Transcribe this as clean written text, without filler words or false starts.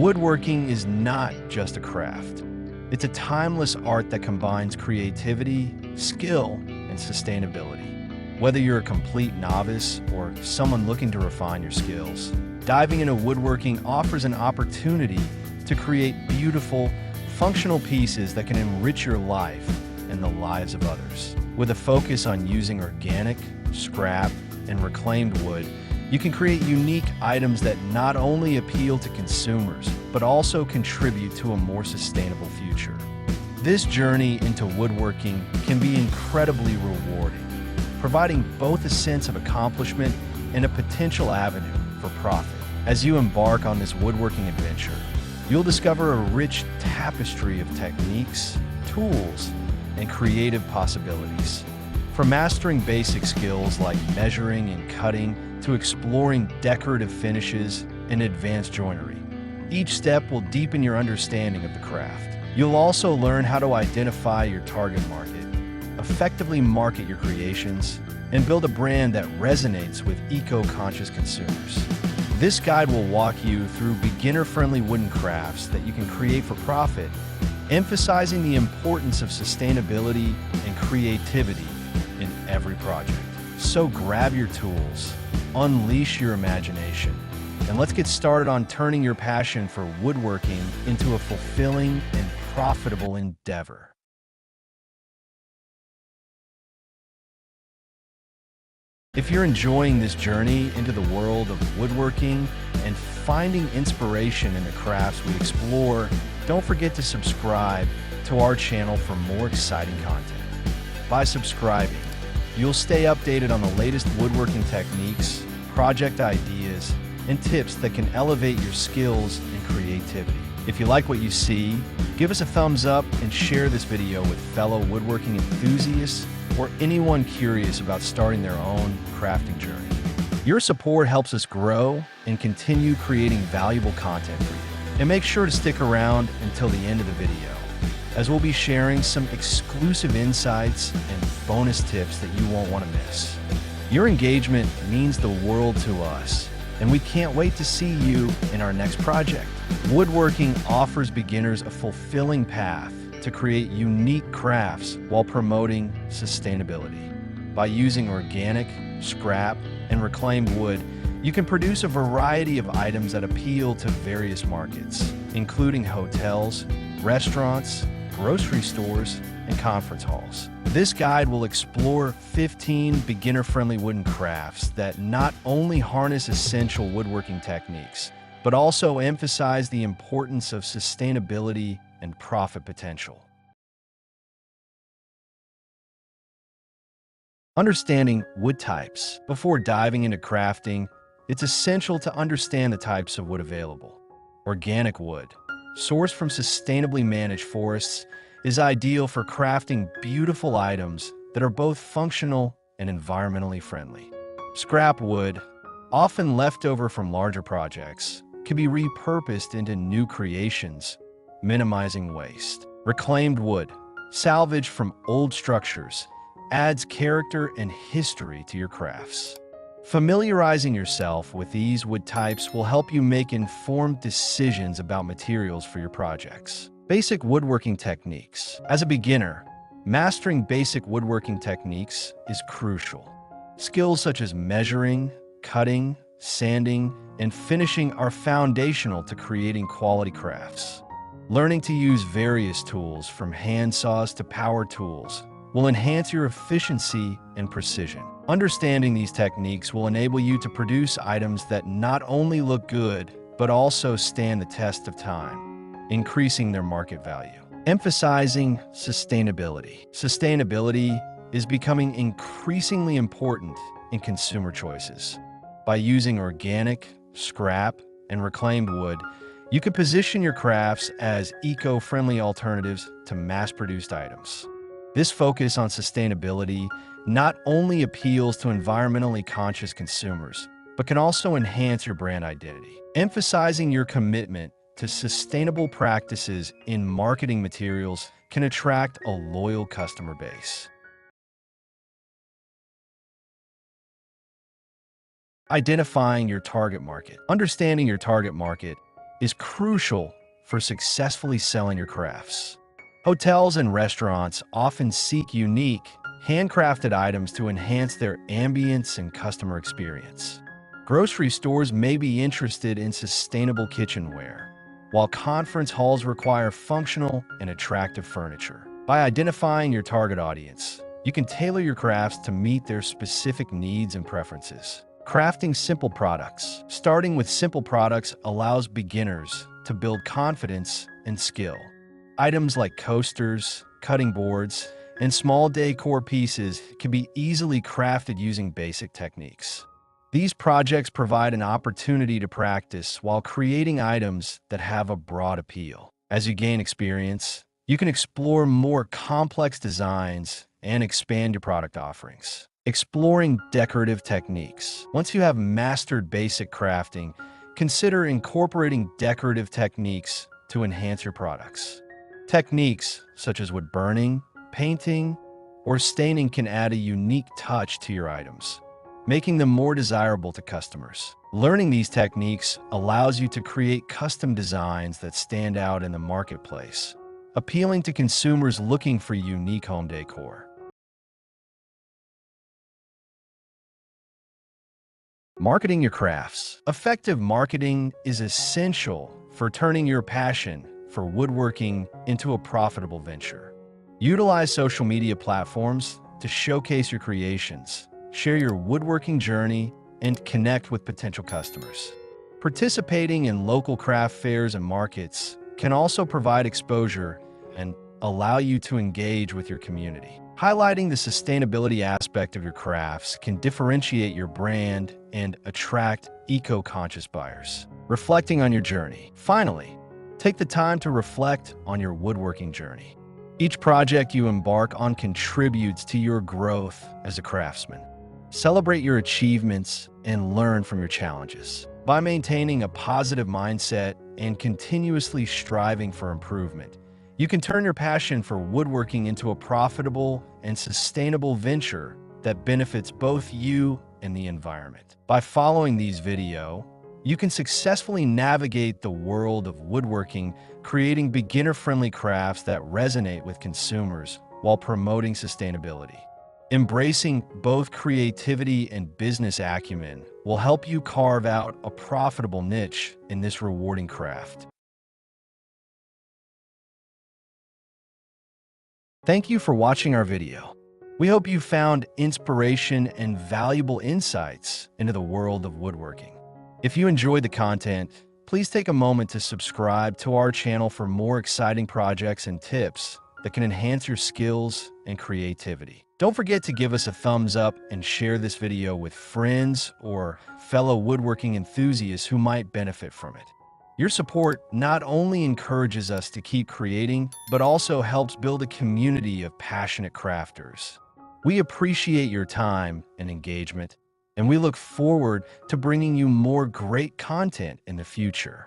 Woodworking is not just a craft. It's a timeless art that combines creativity, skill, and sustainability. Whether you're a complete novice or someone looking to refine your skills, diving into woodworking offers an opportunity to create beautiful, functional pieces that can enrich your life and the lives of others. With a focus on using organic, scrap, and reclaimed wood, you can create unique items that not only appeal to consumers, but also contribute to a more sustainable future. This journey into woodworking can be incredibly rewarding, providing both a sense of accomplishment and a potential avenue for profit. As you embark on this woodworking adventure, you'll discover a rich tapestry of techniques, tools, and creative possibilities. From mastering basic skills like measuring and cutting to exploring decorative finishes and advanced joinery, each step will deepen your understanding of the craft. You'll also learn how to identify your target market, effectively market your creations, and build a brand that resonates with eco-conscious consumers. This guide will walk you through beginner-friendly wooden crafts that you can create for profit, emphasizing the importance of sustainability and creativity in every project. So grab your tools, unleash your imagination, and let's get started on turning your passion for woodworking into a fulfilling and profitable endeavor. If you're enjoying this journey into the world of woodworking and finding inspiration in the crafts we explore, don't forget to subscribe to our channel for more exciting content. By subscribing, you'll stay updated on the latest woodworking techniques, project ideas, and tips that can elevate your skills and creativity. If you like what you see, give us a thumbs up and share this video with fellow woodworking enthusiasts or anyone curious about starting their own crafting journey. Your support helps us grow and continue creating valuable content for you. And make sure to stick around until the end of the video, as we'll be sharing some exclusive insights and bonus tips that you won't want to miss. Your engagement means the world to us, and we can't wait to see you in our next project. Woodworking offers beginners a fulfilling path to create unique crafts while promoting sustainability. By using organic, scrap, and reclaimed wood, you can produce a variety of items that appeal to various markets, including hotels, restaurants, grocery stores, and conference halls. This guide will explore 15 beginner-friendly wooden crafts that not only harness essential woodworking techniques, but also emphasize the importance of sustainability and profit potential. Understanding wood types. Before diving into crafting, it's essential to understand the types of wood available. Organic wood, sourced from sustainably managed forests, is ideal for crafting beautiful items that are both functional and environmentally friendly. Scrap wood, often left over from larger projects, can be repurposed into new creations, minimizing waste. Reclaimed wood, salvaged from old structures, adds character and history to your crafts. Familiarizing yourself with these wood types will help you make informed decisions about materials for your projects. Basic woodworking techniques. As a beginner, mastering basic woodworking techniques is crucial. Skills such as measuring, cutting, sanding, and finishing are foundational to creating quality crafts. Learning to use various tools, from hand saws to power tools, will enhance your efficiency and precision. Understanding these techniques will enable you to produce items that not only look good, but also stand the test of time, increasing their market value. Emphasizing sustainability. Sustainability is becoming increasingly important in consumer choices. By using organic, scrap, and reclaimed wood, you can position your crafts as eco-friendly alternatives to mass-produced items. This focus on sustainability not only appeals to environmentally conscious consumers, but can also enhance your brand identity. Emphasizing your commitment to sustainable practices in marketing materials can attract a loyal customer base. Identifying your target market. Understanding your target market is crucial for successfully selling your crafts. Hotels and restaurants often seek unique, handcrafted items to enhance their ambience and customer experience. Grocery stores may be interested in sustainable kitchenware, while conference halls require functional and attractive furniture. By identifying your target audience, you can tailor your crafts to meet their specific needs and preferences. Crafting simple products. Starting with simple products allows beginners to build confidence and skill. Items like coasters, cutting boards, and small decor pieces can be easily crafted using basic techniques. These projects provide an opportunity to practice while creating items that have a broad appeal. As you gain experience, you can explore more complex designs and expand your product offerings. Exploring decorative techniques. Once you have mastered basic crafting, consider incorporating decorative techniques to enhance your products. Techniques such as wood burning, painting, or staining can add a unique touch to your items, making them more desirable to customers. Learning these techniques allows you to create custom designs that stand out in the marketplace, appealing to consumers looking for unique home decor. Marketing your crafts. Effective marketing is essential for turning your passion for woodworking into a profitable venture. Utilize social media platforms to showcase your creations, share your woodworking journey, and connect with potential customers. Participating in local craft fairs and markets can also provide exposure and allow you to engage with your community. Highlighting the sustainability aspect of your crafts can differentiate your brand and attract eco-conscious buyers. Reflecting on your journey. Finally, take the time to reflect on your woodworking journey. Each project you embark on contributes to your growth as a craftsman. Celebrate your achievements and learn from your challenges. By maintaining a positive mindset and continuously striving for improvement, you can turn your passion for woodworking into a profitable and sustainable venture that benefits both you and the environment. By following these videos, you can successfully navigate the world of woodworking, creating beginner-friendly crafts that resonate with consumers while promoting sustainability. Embracing both creativity and business acumen will help you carve out a profitable niche in this rewarding craft. Thank you for watching our video. We hope you found inspiration and valuable insights into the world of woodworking. If you enjoyed the content, please take a moment to subscribe to our channel for more exciting projects and tips that can enhance your skills and creativity. Don't forget to give us a thumbs up and share this video with friends or fellow woodworking enthusiasts who might benefit from it. Your support not only encourages us to keep creating, but also helps build a community of passionate crafters. We appreciate your time and engagement, and we look forward to bringing you more great content in the future.